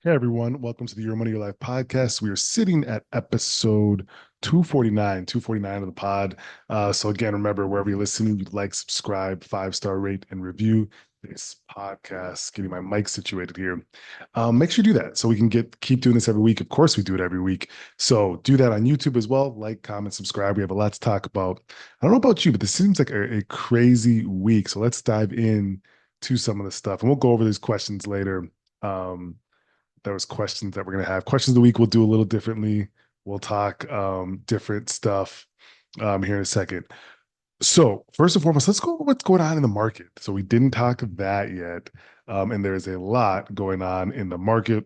Hey everyone, welcome to the Your Money Your Life podcast. We are sitting at episode 249 of the pod. So again, remember wherever you're listening, you like, subscribe, 5-star rate, and review this podcast. Getting my mic situated here. Make sure you do that so we can keep doing this every week. Of course, we do it every week. So do that on YouTube as well. Like, comment, subscribe. We have a lot to talk about. I don't know about you, but this seems like a crazy week. So let's dive in to some of the stuff, and we'll go over these questions later. Um, there was questions that we're going to have. Questions of the week we'll do a little differently. We'll talk different stuff here in a second. So first and foremost, let's go over what's going on in the market. So we didn't talk of that yet. And there's a lot going on in the market.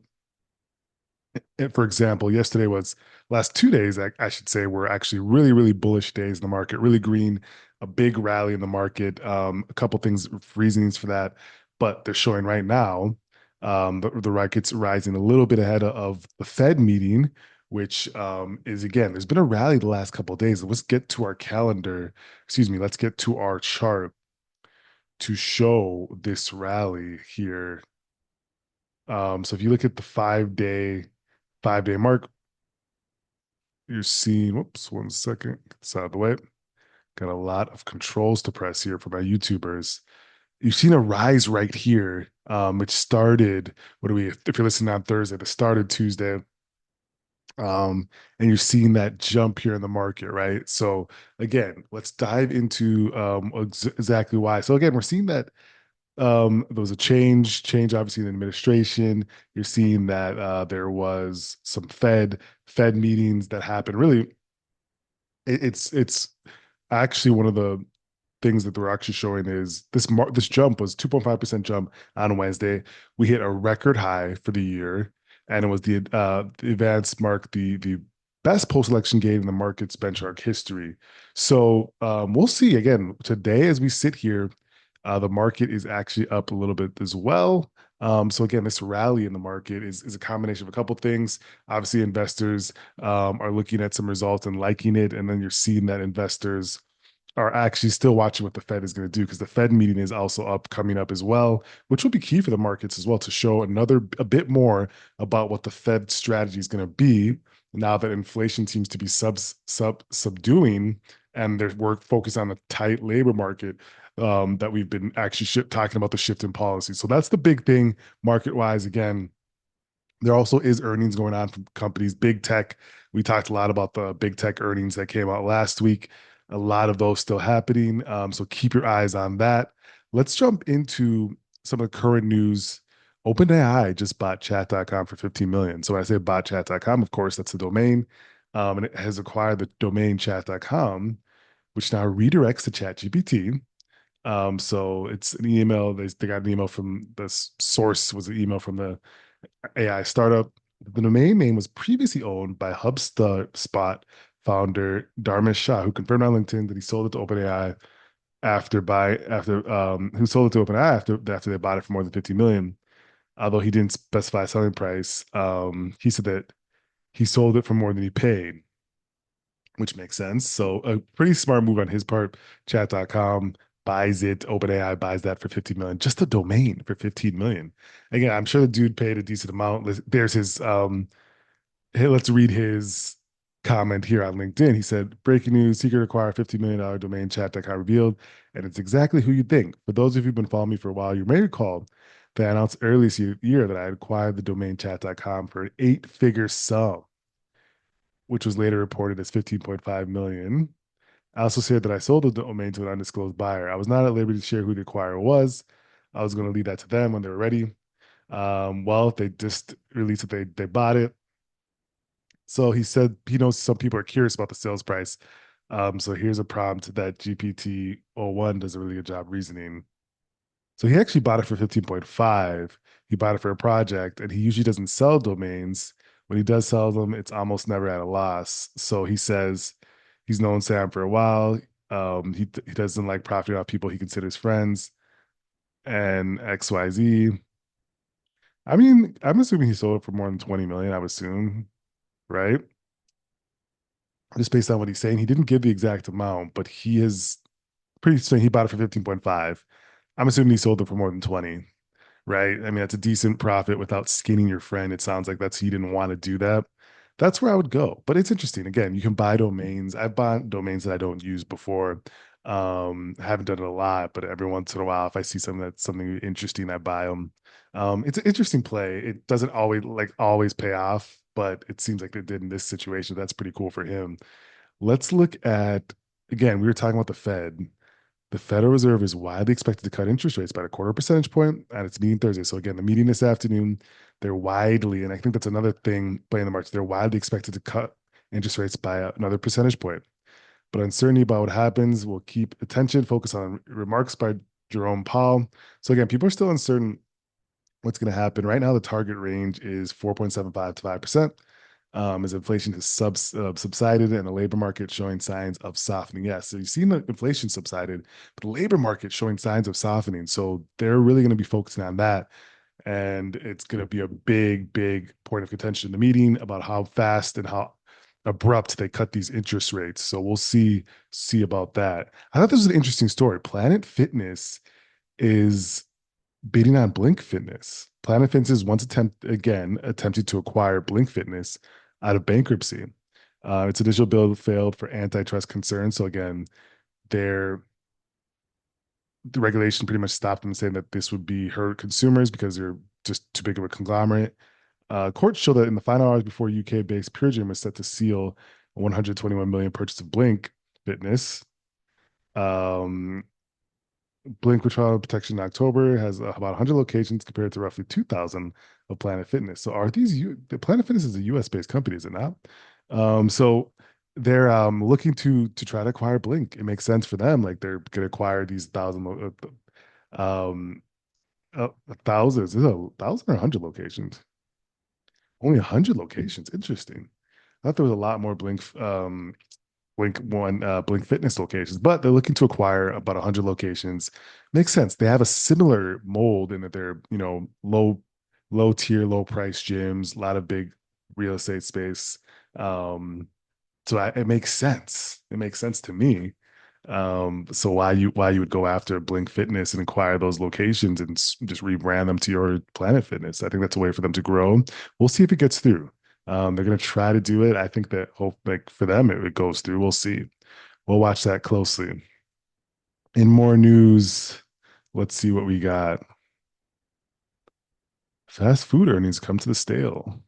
And for example, yesterday was last 2 days, I should say, were actually really, really bullish days in the market, really green, a big rally in the market. A couple things, reasonings for that, but they're showing right now the market's rising a little bit ahead of the Fed meeting, which is again, there's been a rally the last couple of days. Let's get to our calendar, excuse me, let's get to our chart to show this rally here. So if you look at the 5-day mark, you're seeing, whoops, 1 second, get this out of the way. Got a lot of controls to press here for my YouTubers. You've seen a rise right here, which started, if you're listening on Thursday, it started Tuesday. And you're seeing that jump here in the market, right? So again, let's dive into exactly why. So again, we're seeing that there was a change obviously in administration. You're seeing that there was some Fed meetings that happened. Really, it's actually one of the things that they're actually showing is this jump was 2.5% jump on Wednesday. We hit a record high for the year, and it was the advance mark the best post-election gain in the market's benchmark history. So we'll see again today as we sit here. The market is actually up a little bit as well. So again, this rally in the market is a combination of a couple things. Obviously, investors are looking at some results and liking it, and then you're seeing that investors are actually still watching what the Fed is going to do because the Fed meeting is also coming up as well, which will be key for the markets as well to show a bit more about what the Fed strategy is going to be now that inflation seems to be subduing and there's work focused on the tight labor market that we've been actually talking about the shift in policy. So that's the big thing market wise. Again, there also is earnings going on from companies, big tech. We talked a lot about the big tech earnings that came out last week. A lot of those still happening. So keep your eyes on that. Let's jump into some of the current news. OpenAI just bought chat.com for 15 million. So when I say bought chat.com, of course, that's the domain. And it has acquired the domain chat.com, which now redirects to ChatGPT. So it's an email. They got an email from the source was an email from the AI startup. The domain name was previously owned by HubSpot founder Dharmesh Shah, who confirmed on LinkedIn that he sold it to OpenAI who sold it to OpenAI after they bought it for more than 50 million. Although he didn't specify a selling price, he said that he sold it for more than he paid, which makes sense. So a pretty smart move on his part. Chat.com buys it. OpenAI buys that for 50 million. Just the domain for 15 million. Again, I'm sure the dude paid a decent amount. There's his hey, let's read his comment here on LinkedIn. He said, breaking news, Secret acquire $50 million domain chat.com revealed. And it's exactly who you think. For those of you who've been following me for a while, you may recall that I announced earlier this year that I had acquired the domain chat.com for an eight-figure sum, which was later reported as 15.5 million. I also said that I sold the domain to an undisclosed buyer. I was not at liberty to share who the acquirer was. I was going to leave that to them when they were ready. Well, they just released it. They bought it. So he said he knows some people are curious about the sales price. So here's a prompt that GPT-01 does a really good job reasoning. So he actually bought it for 15.5. He bought it for a project, and he usually doesn't sell domains. When he does sell them, it's almost never at a loss. So he says he's known Sam for a while. He doesn't like profiting off people he considers friends and XYZ. I mean, I'm assuming he sold it for more than 20 million, I would assume, right? Just based on what he's saying. He didn't give the exact amount, but he is pretty certain he bought it for 15.5. I'm assuming he sold it for more than 20, right? I mean, that's a decent profit without skinning your friend. It sounds like that's he didn't want to do that. That's where I would go. But it's interesting. Again, you can buy domains. I've bought domains that I don't use before. I haven't done it a lot, but every once in a while, if I see something that's something interesting, I buy them. It's an interesting play. It doesn't always pay off, but it seems like it did in this situation. That's pretty cool for him. Let's look at again, we were talking about the Fed. The Federal Reserve is widely expected to cut interest rates by a quarter percentage point at its meeting Thursday. So again, the meeting this afternoon, they're widely, and I think that's another thing playing the market. They're widely expected to cut interest rates by another percentage point. But uncertainty about what happens will keep attention focused on remarks by Jerome Powell. So again, people are still uncertain what's going to happen. Right now, the target range is 4.75 to 5%. As inflation has subsided and the labor market showing signs of softening. Yes, so you've seen the inflation subsided, but the labor market showing signs of softening. So they're really going to be focusing on that. And it's going to be a big, big point of contention in the meeting about how fast and how abrupt they cut these interest rates. So we'll see about that. I thought this was an interesting story. Planet Fitness is bidding on Blink Fitness. Planet Fitness is once attempted to acquire Blink Fitness out of bankruptcy. Its initial build failed for antitrust concerns. So again, their the regulation pretty much stopped them, saying that this would be hurt consumers because they're just too big of a conglomerate. Courts show that in the final hours before UK-based Pure Gym was set to seal a 121 million purchase of Blink Fitness. Um, Blink Withdrawal Protection in October has about 100 locations compared to roughly 2,000 of Planet Fitness. So are the Planet Fitness is a US based company, is it not? So they're looking to try to acquire Blink. It makes sense for them. Like they're going to acquire these um, thousands. Is it a thousand or 100 locations? Only 100 locations. Interesting. I thought there was a lot more Blink Fitness locations, but they're looking to acquire about 100 locations. Makes sense. They have a similar mold in that they're, low tier, low price gyms, a lot of big real estate space. Um, it makes sense. It makes sense to me. So why you would go after Blink Fitness and acquire those locations and just rebrand them to your Planet Fitness? I think that's a way for them to grow. We'll see if it gets through. They're going to try to do it. I think that hope like for them it goes through. We'll see. We'll watch that closely. In more news, let's see what we got. Fast food earnings come in stale.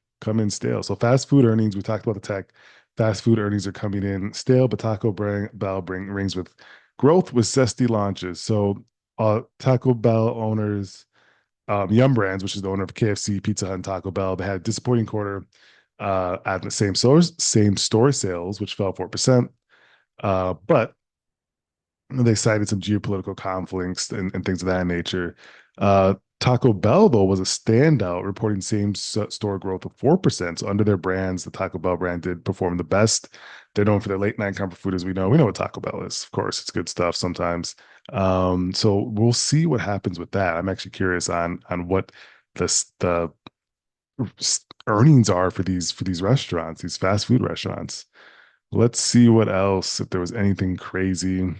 So fast food earnings, we talked about the tech. Fast food earnings are coming in stale, but Bell rings with growth with zesty launches. So Taco Bell owners, Yum Brands, which is the owner of KFC, Pizza Hut, and Taco Bell, they had a disappointing quarter at the same store sales, which fell 4%. But they cited some geopolitical conflicts and things of that nature. Taco Bell, though, was a standout, reporting same store growth of 4%. So under their brands, the Taco Bell brand did perform the best. They're known for their late night comfort food, as we know. We know what Taco Bell is. Of course, it's good stuff sometimes. So we'll see what happens with that. I'm actually curious on what the earnings are for these restaurants, these fast food restaurants. Let's see what else, if there was anything crazy.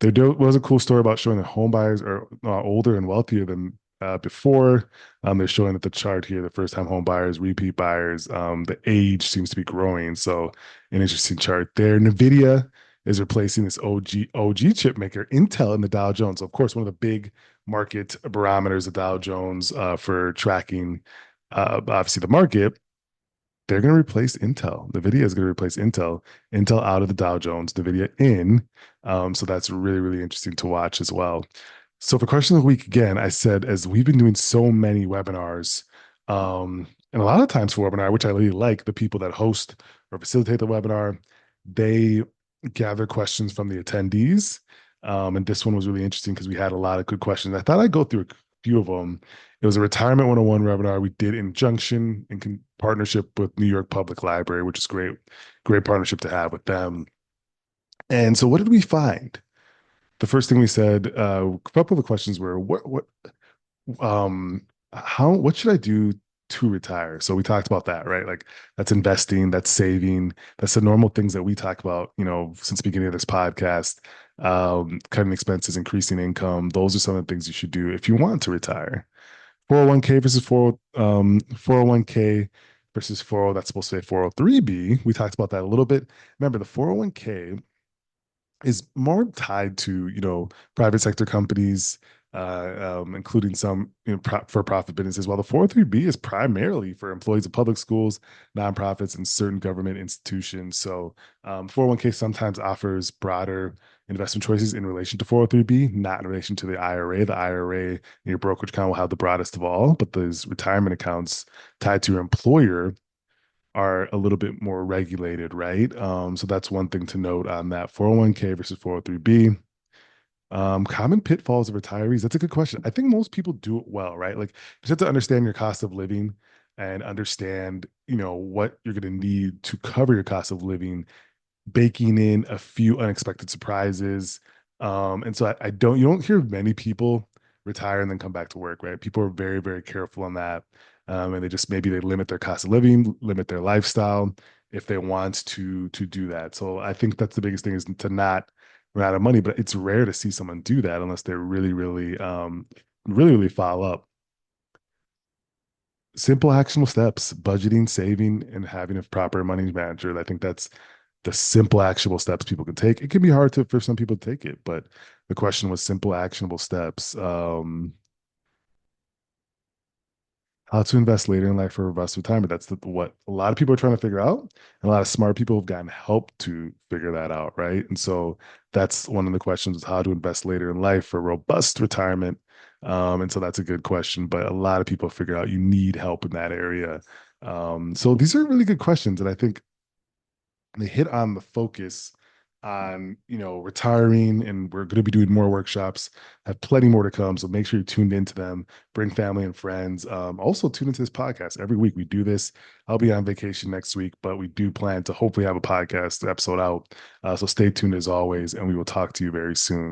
Was a cool story about showing that home buyers are older and wealthier than before. They're showing that the chart here, the first time home buyers, repeat buyers, the age seems to be growing. So an interesting chart there. NVIDIA is replacing this OG chip maker, Intel, in the Dow Jones. So of course, one of the big market barometers, the Dow Jones, for tracking obviously the market. They're going to replace Intel. NVIDIA is going to replace Intel. Intel out of the Dow Jones, NVIDIA in. So that's really, really interesting to watch as well. So for question of the week, again, I said, as we've been doing so many webinars, and a lot of times for webinar, which I really like, the people that host or facilitate the webinar, they gather questions from the attendees. And this one was really interesting because we had a lot of good questions. I thought I'd go through a few of them. It was a Retirement 101 webinar we did in partnership with New York Public Library, which is great, great partnership to have with them. And so what did we find? The first thing we said, a couple of the questions were, what should I do to retire. So we talked about that, right? Like that's investing, that's saving, that's the normal things that we talk about, since the beginning of this podcast. Cutting expenses, increasing income. Those are some of the things you should do if you want to retire. 401k versus 401k versus 40, that's supposed to say 403b. We talked about that a little bit. Remember, the 401k is more tied to private sector companies, including some for-profit businesses. While the 403b is primarily for employees of public schools, nonprofits, and certain government institutions. So 401k sometimes offers broader investment choices in relation to 403b, not in relation to the IRA. The IRA in your brokerage account will have the broadest of all, but those retirement accounts tied to your employer are a little bit more regulated, right? So that's one thing to note on that 401k versus 403b. Common pitfalls of retirees. That's a good question. I think most people do it well, right? Like you just have to understand your cost of living and understand, what you're going to need to cover your cost of living, baking in a few unexpected surprises. And so you don't hear many people retire and then come back to work, right? People are very, very careful on that. And maybe they limit their cost of living, limit their lifestyle if they want to do that. So I think that's the biggest thing is to not run out of money, but it's rare to see someone do that unless they're really, really, really, really follow up. Simple actionable steps, budgeting, saving, and having a proper money manager. I think that's the simple actionable steps people can take. It can be hard for some people to take it, but the question was simple actionable steps. How to invest later in life for robust retirement. That's what a lot of people are trying to figure out. And a lot of smart people have gotten help to figure that out, right? And so that's one of the questions is how to invest later in life for robust retirement. And so that's a good question, but a lot of people figure out you need help in that area. So these are really good questions. And I think they hit on the focus on retiring, and we're going to be doing more workshops, have plenty more to come, so make sure you're tuned into them, bring family and friends. Also tune into this podcast every week. We do this. I'll be on vacation next week, but we do plan to hopefully have a podcast episode out, so stay tuned as always, and we will talk to you very soon.